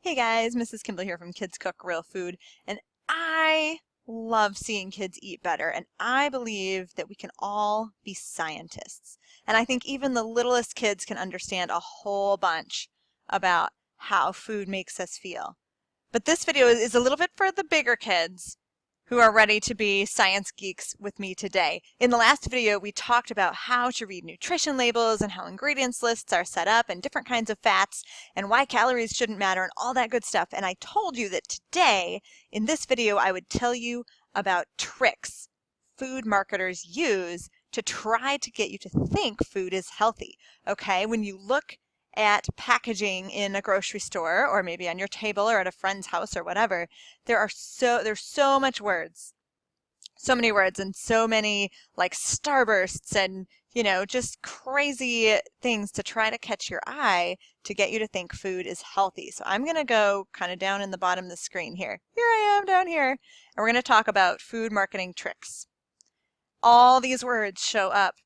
Hey guys, Mrs. Kimball here from Kids Cook Real Food, and I love seeing kids eat better, and I believe that we can all be scientists. And I think even the littlest kids can understand a whole bunch about how food makes us feel. But this video is a little bit for the bigger kids who are ready to be science geeks with me today. In the last video, we talked about how to read nutrition labels and how ingredients lists are set up and different kinds of fats and why calories shouldn't matter and all that good stuff. And I told you that today, in this video, I would tell you about tricks food marketers use to try to get you to think food is healthy. Okay, when you look at packaging in a grocery store or maybe on your table or at a friend's house or whatever, there's so many words and so many like starbursts and just crazy things to try to catch your eye to get you to think food is healthy. So I'm going to go kind of down in the bottom of the screen here. Here I am down here, and we're going to talk about food marketing tricks. All these words show up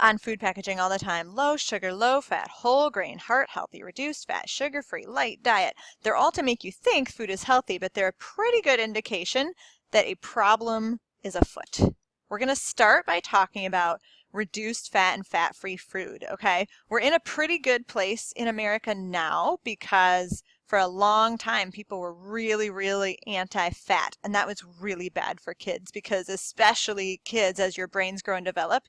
on food packaging all the time. Low sugar, low fat, whole grain, heart healthy, reduced fat, sugar-free, light diet. They're all to make you think food is healthy, but they're a pretty good indication that a problem is afoot. We're going to start by talking about reduced fat and fat-free food, okay? We're in a pretty good place in America now because for a long time people were really anti-fat, and that was really bad for kids because especially kids, as your brains grow and develop,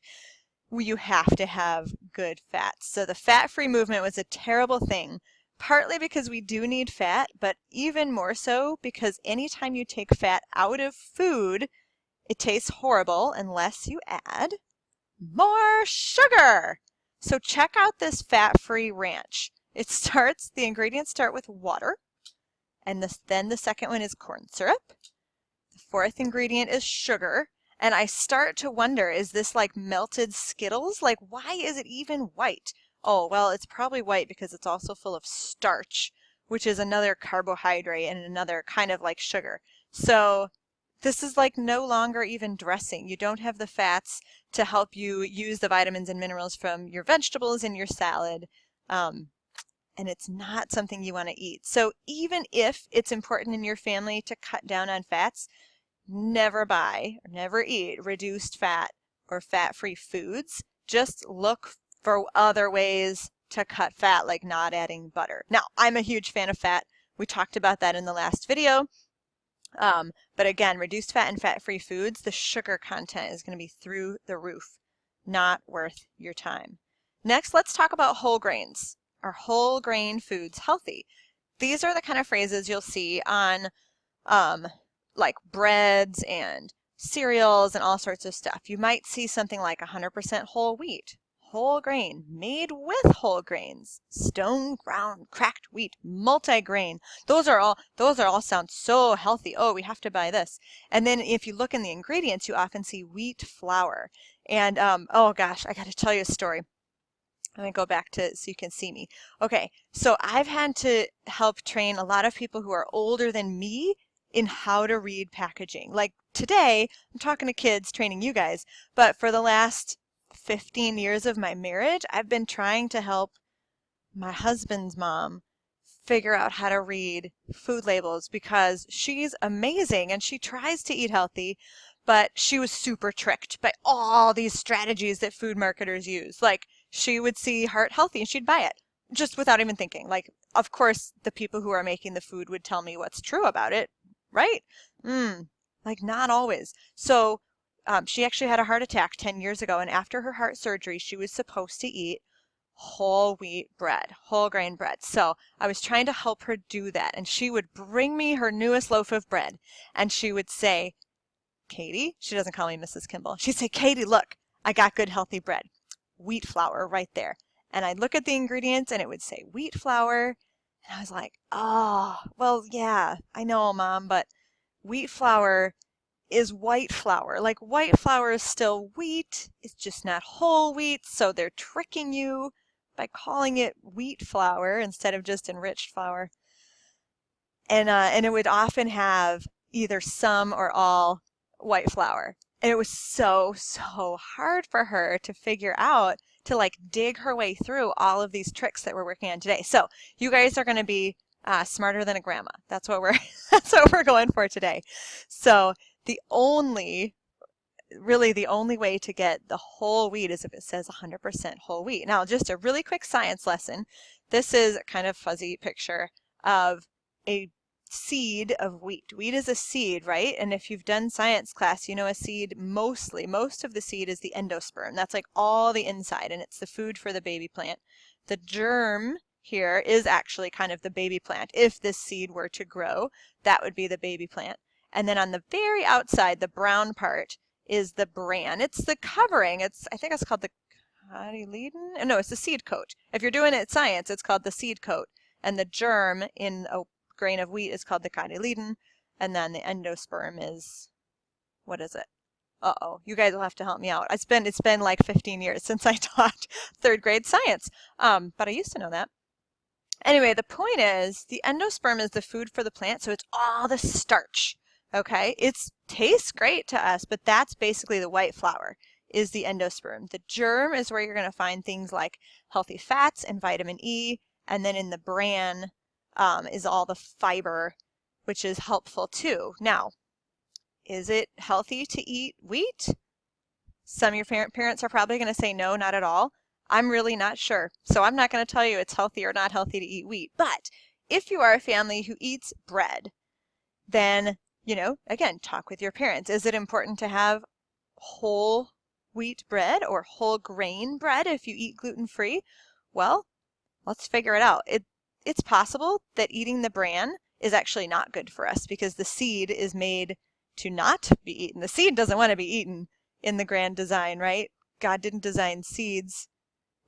you have to have good fats. So the fat-free movement was a terrible thing, partly because we do need fat, but even more so because anytime you take fat out of food, it tastes horrible unless you add more sugar. So check out this fat-free ranch. The ingredients start with water, and then the second one is corn syrup. The fourth ingredient is sugar. And I start to wonder, is this like melted Skittles? Like, why is it even white? Oh, well, it's probably white because it's also full of starch, which is another carbohydrate and another kind of like sugar. So this is like no longer even dressing. You don't have the fats to help you use the vitamins and minerals from your vegetables in your salad. And it's not something you want to eat. So even if it's important in your family to cut down on fats, never buy or never eat reduced fat or fat-free foods. Just look for other ways to cut fat, like not adding butter. Now, I'm a huge fan of fat. We talked about that in the last video. But again, reduced fat and fat-free foods, the sugar content is going to be through the roof. Not worth your time. Next, let's talk about whole grains. Are whole grain foods healthy? These are the kind of phrases you'll see on like breads and cereals and all sorts of stuff. You might see something like 100% whole wheat, whole grain, made with whole grains, stone ground cracked wheat, multi-grain. Those all sound so healthy. Oh, we have to buy this. And then if you look in the ingredients, you often see wheat flour. And oh gosh, I got to tell you a story. I'm going to go back to so you can see me. Okay, so I've had to help train a lot of people who are older than me in how to read packaging. Like today, I'm talking to kids, training you guys, but for the last 15 years of my marriage, I've been trying to help my husband's mom figure out how to read food labels because she's amazing and she tries to eat healthy, but she was super tricked by all these strategies that food marketers use. Like she would see heart healthy and she'd buy it just without even thinking. Like, of course, the people who are making the food would tell me what's true about it, right? Like not always. So she actually had a heart attack 10 years ago, and after her heart surgery, she was supposed to eat whole wheat bread, whole grain bread. So I was trying to help her do that, and she would bring me her newest loaf of bread, and she would say, Katie, she doesn't call me Mrs. Kimball. She'd say, Katie, look, I got good healthy bread. Wheat flour right there. And I'd look at the ingredients, and it would say wheat flour, and I was like, oh, well, yeah, I know, Mom, but wheat flour is white flour. Like white flour is still wheat. It's just not whole wheat. So they're tricking you by calling it wheat flour instead of just enriched flour. And it would often have either some or all white flour. And it was so hard for her to figure out, to like dig her way through all of these tricks that we're working on today. So you guys are going to be smarter than a grandma. That's what we're that's what we're going for today. So really the only way to get the whole wheat is if it says 100% whole wheat. Now, just a really quick science lesson. This is a kind of fuzzy picture of a seed of wheat. Wheat is a seed, right? And if you've done science class, you know a seed most of the seed is the endosperm. That's like all the inside, and it's the food for the baby plant. The germ here is actually kind of the baby plant. If this seed were to grow, that would be the baby plant. And then on the very outside, the brown part, is the bran. It's the covering. I think it's called the cotyledon. No, it's the seed coat. If you're doing it in science, it's called the seed coat. And the germ in a grain of wheat is called the cotyledon. And then the endosperm is, what is it? Uh-oh, you guys will have to help me out. It's been like 15 years since I taught 3rd grade science. But I used to know that. Anyway, the point is the endosperm is the food for the plant, so it's all the starch. Okay, it tastes great to us, but that's basically the white flour is the endosperm. The germ is where you're going to find things like healthy fats and vitamin E, and then in the bran is all the fiber, which is helpful too. Now, is it healthy to eat wheat? Some of your parents are probably going to say no, not at all. I'm really not sure, so I'm not going to tell you it's healthy or not healthy to eat wheat. But if you are a family who eats bread, then again, talk with your parents. Is it important to have whole wheat bread or whole grain bread if you eat gluten-free? Well, let's figure it out. It's possible that eating the bran is actually not good for us because the seed is made to not be eaten. The seed doesn't want to be eaten in the grand design, right? God didn't design seeds.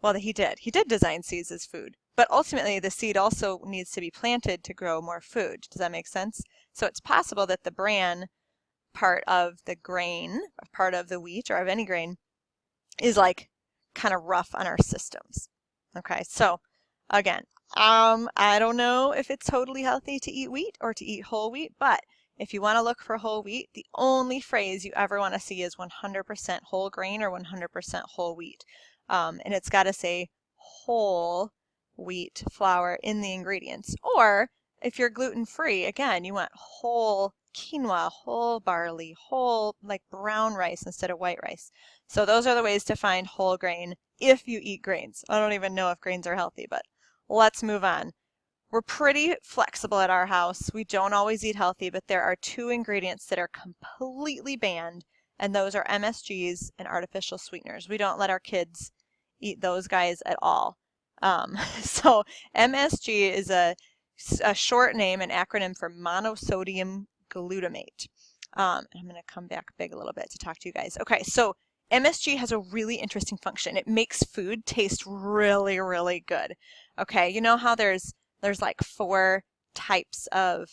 Well, he did. He did design seeds as food. But ultimately, the seed also needs to be planted to grow more food. Does that make sense? So it's possible that the bran part of the grain, part of the wheat or of any grain, is like kind of rough on our systems. Okay, so again, I don't know if it's totally healthy to eat wheat or to eat whole wheat, but if you want to look for whole wheat, the only phrase you ever want to see is 100% whole grain or 100% whole wheat. And it's got to say whole wheat flour in the ingredients. Or if you're gluten-free, again, you want whole quinoa, whole barley, whole like brown rice instead of white rice. So those are the ways to find whole grain if you eat grains. I don't even know if grains are healthy, but let's move on. We're pretty flexible at our house. We don't always eat healthy, but there are 2 ingredients that are completely banned, and those are MSGs and artificial sweeteners. We don't let our kids eat those guys at all. So MSG is a short name, an acronym for monosodium glutamate. I'm going to come back big a little bit to talk to you guys. Okay, so MSG has a really interesting function. It makes food taste really, really good. Okay, you know how there's like 4 types of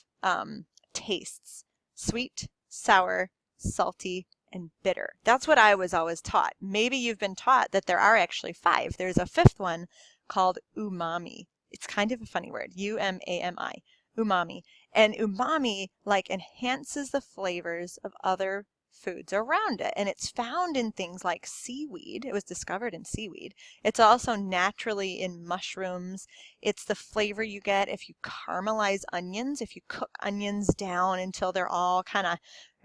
tastes: sweet, sour, salty, and bitter. That's what I was always taught. Maybe you've been taught that there are actually 5. There's a 5th one called umami. It's kind of a funny word, U-M-A-M-I, umami. And umami like enhances the flavors of other foods around it. And it's found in things like seaweed. It was discovered in seaweed. It's also naturally in mushrooms. It's the flavor you get if you caramelize onions, if you cook onions down until they're all kind of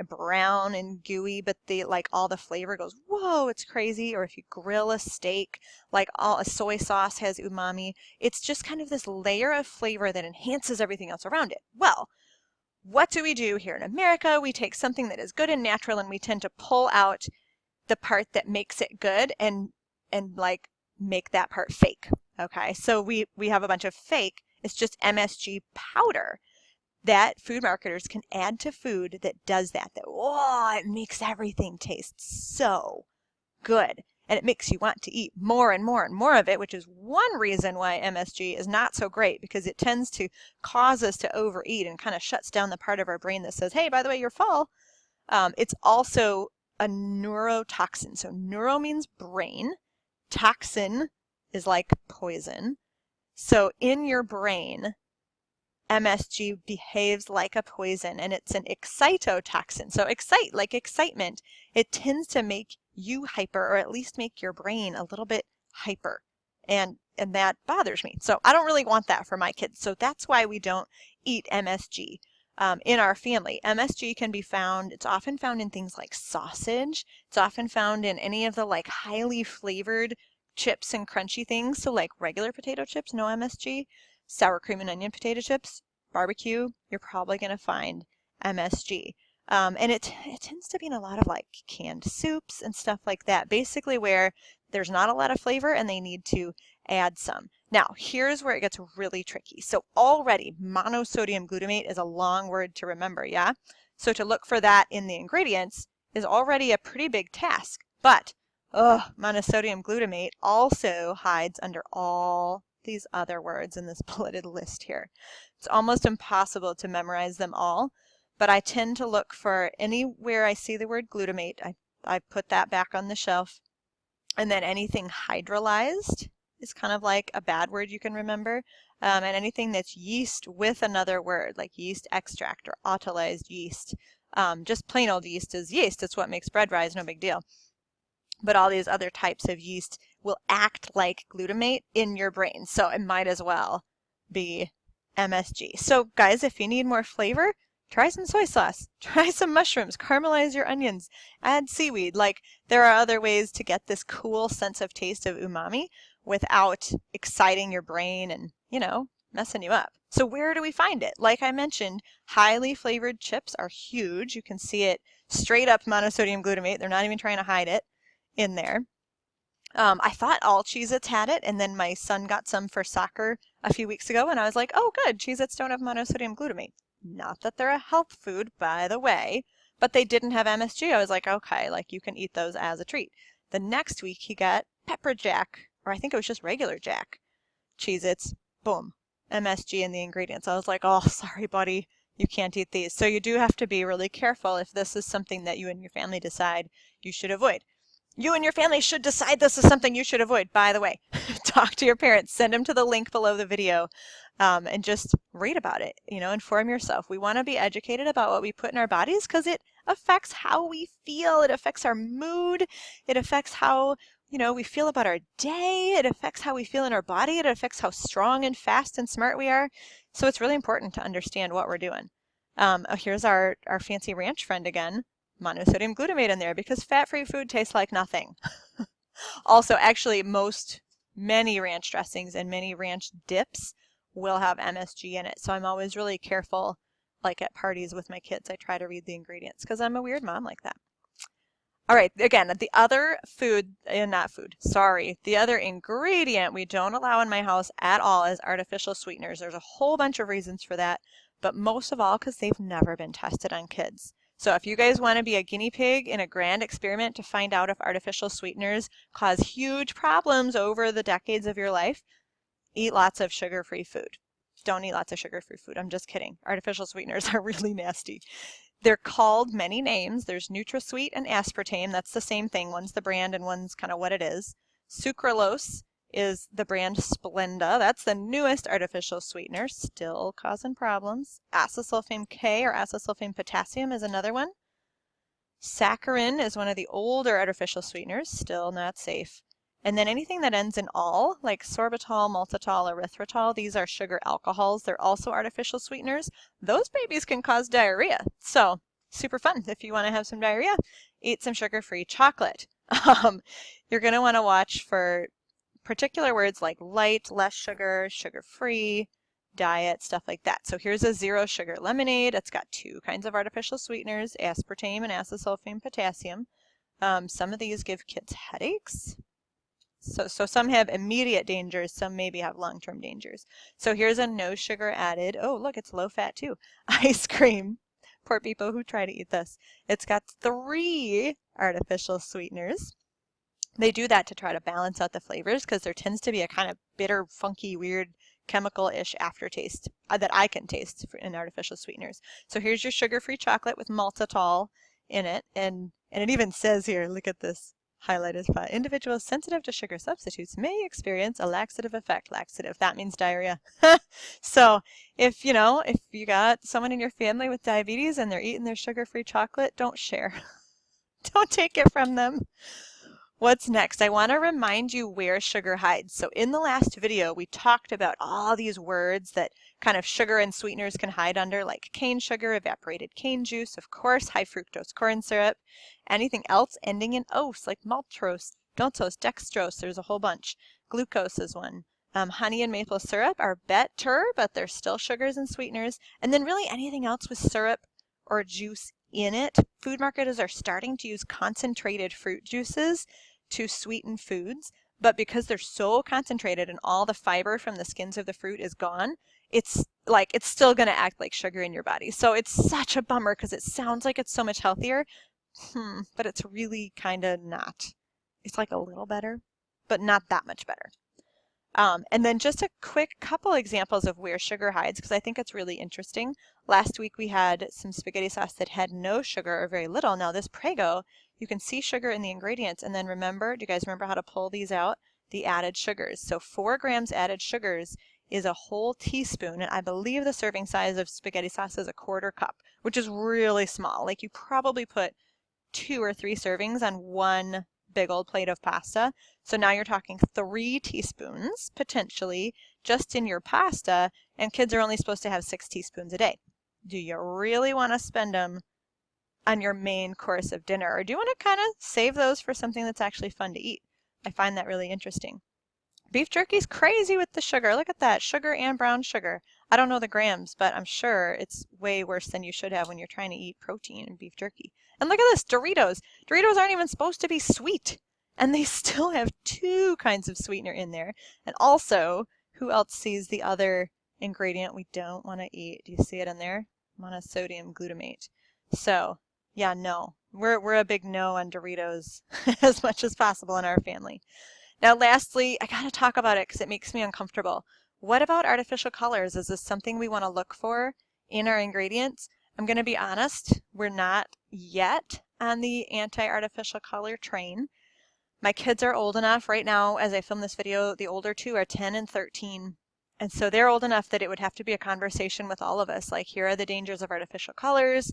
brown and gooey, but they like all the flavor goes, whoa, it's crazy. Or if you grill a steak, like all a soy sauce has umami. It's just kind of this layer of flavor that enhances everything else around it. Well, what do we do here in America? We take something that is good and natural and we tend to pull out the part that makes it good and like make that part fake. Okay, so we have a bunch of fake. It's just MSG powder that food marketers can add to food that does that. Whoa, it makes everything taste so good. And it makes you want to eat more and more and more of it, which is one reason why MSG is not so great, because it tends to cause us to overeat and kind of shuts down the part of our brain that says, hey, by the way, you're full. It's also a neurotoxin. So neuro means brain. Toxin is like poison. So in your brain, MSG behaves like a poison, and it's an excitotoxin. So excite, like excitement, it tends to make you hyper, or at least make your brain a little bit hyper. And and that bothers me. So I don't really want that for my kids. So that's why we don't eat MSG in our family. MSG can be found, it's often found in things like sausage. It's often found in any of the like highly flavored chips and crunchy things. So like regular potato chips, no MSG. Sour cream and onion potato chips, barbecue, you're probably going to find MSG. And it tends to be in a lot of like canned soups and stuff like that, basically where there's not a lot of flavor and they need to add some. Now, here's where it gets really tricky. So already monosodium glutamate is a long word to remember, yeah? So to look for that in the ingredients is already a pretty big task. But monosodium glutamate also hides under all these other words in this bulleted list here. It's almost impossible to memorize them all, but I tend to look for anywhere I see the word glutamate, I put that back on the shelf. And then anything hydrolyzed is kind of like a bad word you can remember. And anything that's yeast with another word, like yeast extract or autolyzed yeast. Just plain old yeast is yeast. It's what makes bread rise, no big deal. But all these other types of yeast will act like glutamate in your brain. So it might as well be MSG. So guys, if you need more flavor, try some soy sauce, try some mushrooms, caramelize your onions, add seaweed. Like there are other ways to get this cool sense of taste of umami without exciting your brain and, you know, messing you up. So where do we find it? Like I mentioned, highly flavored chips are huge. You can see it straight up monosodium glutamate. They're not even trying to hide it in there. I thought all Cheez-Its had it, and then my son got some for soccer a few weeks ago, and I was like, oh good, Cheez-Its don't have monosodium glutamate. Not that they're a health food, by the way, but they didn't have MSG. I was like, okay, like you can eat those as a treat. The next week he got pepper jack, or I think it was just regular jack Cheez-Its, boom, MSG in the ingredients. I was like, oh, sorry buddy, you can't eat these. So you do have to be really careful if this is something that you and your family decide you should avoid. You and your family should decide this is something you should avoid, by the way. Talk to your parents, send them to the link below the video, and just read about it, you know, inform yourself. We want to be educated about what we put in our bodies because it affects how we feel, it affects our mood, it affects how, you know, we feel about our day, it affects how we feel in our body, it affects how strong and fast and smart we are. So it's really important to understand what we're doing. Here's our fancy ranch friend again. Monosodium glutamate in there because fat-free food tastes like nothing. Also, actually, many ranch dressings and many ranch dips will have MSG in it. So I'm always really careful, like at parties with my kids, I try to read the ingredients because I'm a weird mom like that. All right, again, the other the other ingredient we don't allow in my house at all is artificial sweeteners. There's a whole bunch of reasons for that, but most of all because they've never been tested on kids. So if you guys want to be a guinea pig in a grand experiment to find out if artificial sweeteners cause huge problems over the decades of your life, eat lots of sugar-free food. Don't eat lots of sugar-free food. I'm just kidding. Artificial sweeteners are really nasty. They're called many names. There's NutraSweet and aspartame. That's the same thing. One's the brand and one's kind of what it is. Sucralose is the brand Splenda. That's the newest artificial sweetener, still causing problems. Acesulfame K or acesulfame potassium is another one. Saccharin is one of the older artificial sweeteners, still not safe. And then anything that ends in -ol, like sorbitol, maltitol, erythritol, these are sugar alcohols. They're also artificial sweeteners. Those babies can cause diarrhea. So super fun. If you want to have some diarrhea, eat some sugar-free chocolate. You're going to want to watch for particular words like light, less sugar, sugar-free, diet, stuff like that. So here's a 0 sugar lemonade. It's got 2 kinds of artificial sweeteners, aspartame and acesulfame potassium. Some of these give kids headaches. So some have immediate dangers, some maybe have long-term dangers. So here's a no sugar added, oh look, it's low fat too, ice cream. Poor people who try to eat this. It's got 3 artificial sweeteners. They do that to try to balance out the flavors because there tends to be a kind of bitter, funky, weird, chemical-ish aftertaste that I can taste in artificial sweeteners. So here's your sugar-free chocolate with maltitol in it, and it even says here, look at this highlighted spot, individuals sensitive to sugar substitutes may experience a laxative effect. Laxative, that means diarrhea. So if you got someone in your family with diabetes and they're eating their sugar-free chocolate, don't share. Don't take it from them. What's next? I want to remind you where sugar hides. So in the last video, we talked about all these words that kind of sugar and sweeteners can hide under, like cane sugar, evaporated cane juice, of course, high fructose corn syrup, anything else ending in ose, like maltose, maltose, dextrose, there's a whole bunch. Glucose is one. Honey and maple syrup are better, but they're still sugars and sweeteners. And then really anything else with syrup or juice in it. Food marketers are starting to use concentrated fruit juices to sweeten foods, but because they're so concentrated and all the fiber from the skins of the fruit is gone, it's still going to act like sugar in your body. So it's such a bummer because it sounds like it's so much healthier, but it's really kind of not. It's like a little better, but not that much better. And then just a quick couple examples of where sugar hides, because I think it's really interesting. Last week we had some spaghetti sauce that had no sugar or very little. Now this Prego, you can see sugar in the ingredients, and then remember, do you guys remember how to pull these out? The added sugars. So 4 grams added sugars is a whole teaspoon, and I believe the serving size of spaghetti sauce is a 1/4 cup, which is really small. Like you probably put 2 or 3 servings on one big old plate of pasta. So now you're talking 3 teaspoons potentially just in your pasta, and kids are only supposed to have 6 teaspoons a day. Do you really want to spend them on your main course of dinner, or do you want to kind of save those for something that's actually fun to eat? I find that really interesting. Beef jerky's crazy with the sugar. Look at that, sugar and brown sugar. I don't know the grams, but I'm sure it's way worse than you should have when you're trying to eat protein in beef jerky. And look at this, Doritos. Doritos aren't even supposed to be sweet, and they still have 2 kinds of sweetener in there. And also, who else sees the other ingredient we don't want to eat? Do you see it in there? Monosodium glutamate. So, yeah, no. We're a big no on Doritos as much as possible in our family. Now, lastly, I got to talk about it because it makes me uncomfortable. What about artificial colors? Is this something we want to look for in our ingredients? I'm going to be honest, we're not yet on the anti-artificial color train. My kids are old enough right now, as I film this video, the older 2 are 10 and 13. And so they're old enough that it would have to be a conversation with all of us. Like, here are the dangers of artificial colors.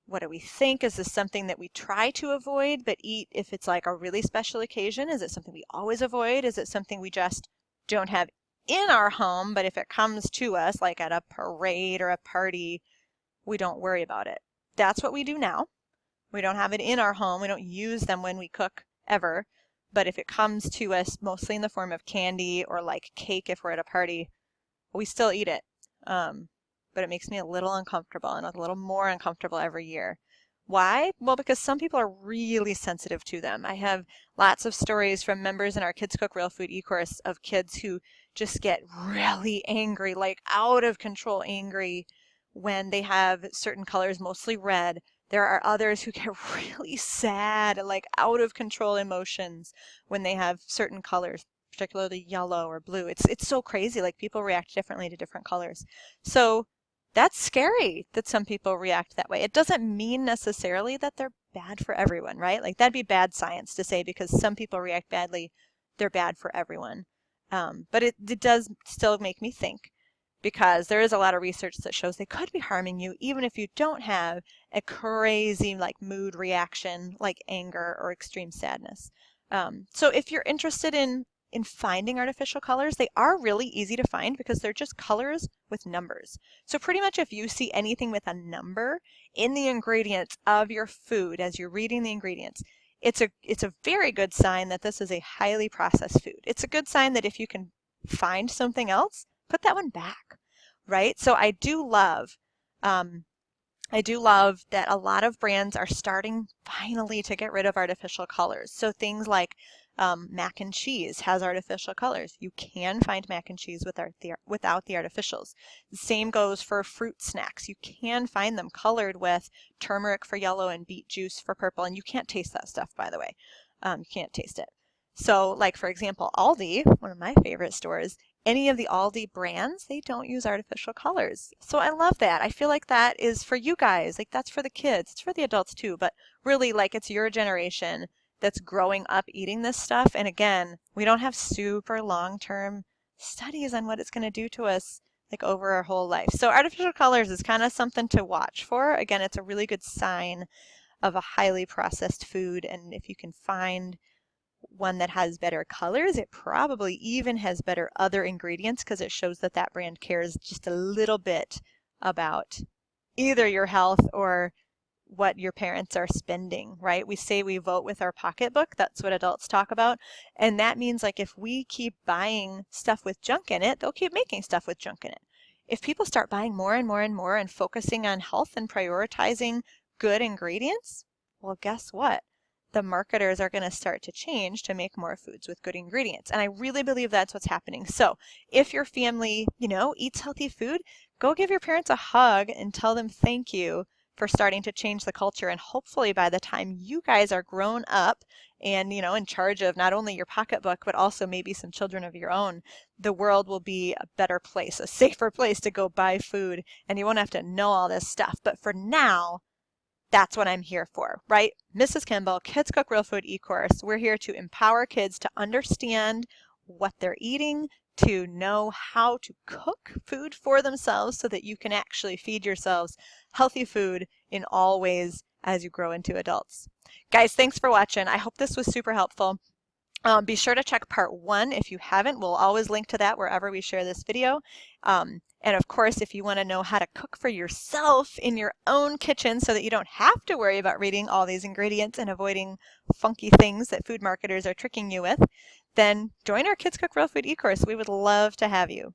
What do we think? Is this something that we try to avoid but eat if it's like a really special occasion? Is it something we always avoid? Is it something we just don't have in our home, but if it comes to us, like at a parade or a party, we don't worry about it? That's what we do now. We don't have it in our home. We don't use them when we cook ever. But if it comes to us mostly in the form of candy or like cake if we're at a party, we still eat it. But it makes me a little uncomfortable and a little more uncomfortable every year. Why? Well, because some people are really sensitive to them. I have lots of stories from members in our Kids Cook Real Food e-course of kids who just get really angry, like out of control angry when they have certain colors, mostly red. There are others who get really sad, like out of control emotions when they have certain colors, particularly yellow or blue. It's so crazy, like people react differently to different colors. So that's scary that some people react that way. It doesn't mean necessarily that they're bad for everyone, right? Like that'd be bad science to say because some people react badly, they're bad for everyone. But it does still make me think, because there is a lot of research that shows they could be harming you even if you don't have a crazy like mood reaction like anger or extreme sadness. So if you're interested in finding artificial colors, they are really easy to find because they're just colors with numbers. So pretty much if you see anything with a number in the ingredients of your food as you're reading the ingredients, it's a very good sign that this is a highly processed food. It's a good sign that if you can find something else, put that one back, right? So I do love that a lot of brands are starting finally to get rid of artificial colors. So things like mac and cheese has artificial colors. You can find mac and cheese without the artificials. The same goes for fruit snacks. You can find them colored with turmeric for yellow and beet juice for purple, and you can't taste that stuff, by the way. You can't taste it. So like, for example, Aldi, one of my favorite stores, any of the Aldi brands, they don't use artificial colors. So I love that. I feel like that is for you guys. Like that's for the kids. It's for the adults too, but really like it's your generation that's growing up eating this stuff. And again, we don't have super long-term studies on what it's going to do to us like over our whole life. So artificial colors is kind of something to watch for. Again, it's a really good sign of a highly processed food. And if you can find one that has better colors. It probably even has better other ingredients because it shows that that brand cares just a little bit about either your health or what your parents are spending, right? We say we vote with our pocketbook. That's what adults talk about. And that means like if we keep buying stuff with junk in it, they'll keep making stuff with junk in it. If people start buying more and more and more and focusing on health and prioritizing good ingredients, well, guess what? The marketers are going to start to change to make more foods with good ingredients. And I really believe that's what's happening. So if your family, eats healthy food, go give your parents a hug and tell them thank you for starting to change the culture. And hopefully by the time you guys are grown up and, in charge of not only your pocketbook, but also maybe some children of your own, the world will be a better place, a safer place to go buy food, and you won't have to know all this stuff. But for now, that's what I'm here for, right? Mrs. Kimball, Kids Cook Real Food e-course. We're here to empower kids to understand what they're eating, to know how to cook food for themselves so that you can actually feed yourselves healthy food in all ways as you grow into adults. Guys, thanks for watching. I hope this was super helpful. Be sure to check part 1 if you haven't. We'll always link to that wherever we share this video. And of course, if you want to know how to cook for yourself in your own kitchen so that you don't have to worry about reading all these ingredients and avoiding funky things that food marketers are tricking you with, then join our Kids Cook Real Food e-course. We would love to have you.